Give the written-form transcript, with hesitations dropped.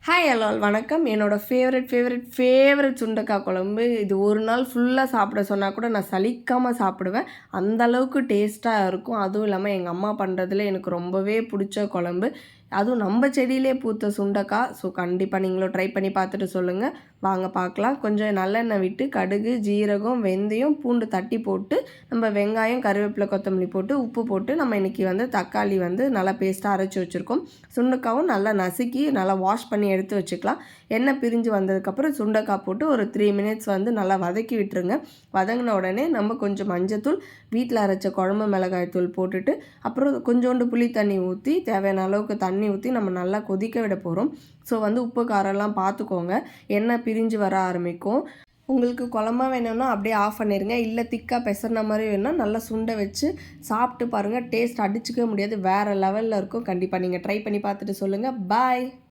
Hi எல்லால் வணக்கம். என்னோடய favourite சுண்டக்காய் குழம்பு. இது ஒரு நாள் ஃபுல்லாக சாப்பிட சொன்னால் கூட நான் சலிக்காமல் சாப்பிடுவேன். அந்த அளவுக்கு டேஸ்ட்டாக இருக்கும். அதுவும் இல்லாமல் எங்கள் அம்மா பண்ணுறதுல எனக்கு ரொம்பவே பிடிச்ச குழம்பு. அதுவும் நம்ம செடியிலே பூத்த சுண்டக்காய். ஸோ கண்டிப்பாக நீங்களும் ட்ரை பண்ணி பார்த்துட்டு சொல்லுங்கள். வாங்க பார்க்கலாம். கொஞ்சம் நல்லெண்ணெய் விட்டு கடுகு, ஜீரகம், வெந்தயம், பூண்டு தட்டி போட்டு நம்ம வெங்காயம், கருவேப்பிலை, கொத்தமல்லி போட்டு உப்பு போட்டு நம்ம இன்றைக்கி தக்காளி நல்லா பேஸ்ட்டாக அரைச்சி வச்சுருக்கோம். சுண்டக்காவும் நல்லா நசுக்கி நல்லா வாஷ் பண்ணி எடுத்து வச்சுக்கலாம். எண்ணெய் பிரிஞ்சு வந்ததுக்கப்புறம் சுண்டக்காய் போட்டு ஒரு 3 மினிட்ஸ் நல்லா வதக்கி விட்டுருங்க. வதங்கின உடனே நம்ம கொஞ்சம் மஞ்சத்தூள், வீட்டில் அரைச்ச குழம்பு மிளகாய் தூள் போட்டுட்டு அப்புறம் கொஞ்சோண்டு புளி தண்ணி ஊற்றி தேவையான அளவுக்கு தண்ணி ஊற்றி நம்ம நல்லா கொதிக்க விட போகிறோம். ஸோ உப்பு காரம்லாம் பார்த்துக்கோங்க. எண்ணெய் பிரிஞ்சு வர ஆரம்பிக்கும். உங்களுக்கு குழம்பா வேணும்னா அப்படியே ஆஃப் பண்ணிடுங்க. இல்லை திக்காக பெசர்ன மாதிரி வேணும்னா நல்லா சுண்டை வச்சு சாப்பிட்டு பாருங்கள். டேஸ்ட் அடிச்சிக்கவே முடியாது. வேறு லெவலில் இருக்கும். கண்டிப்பாக நீங்கள் ட்ரை பண்ணி பார்த்துட்டு சொல்லுங்கள். பாய்.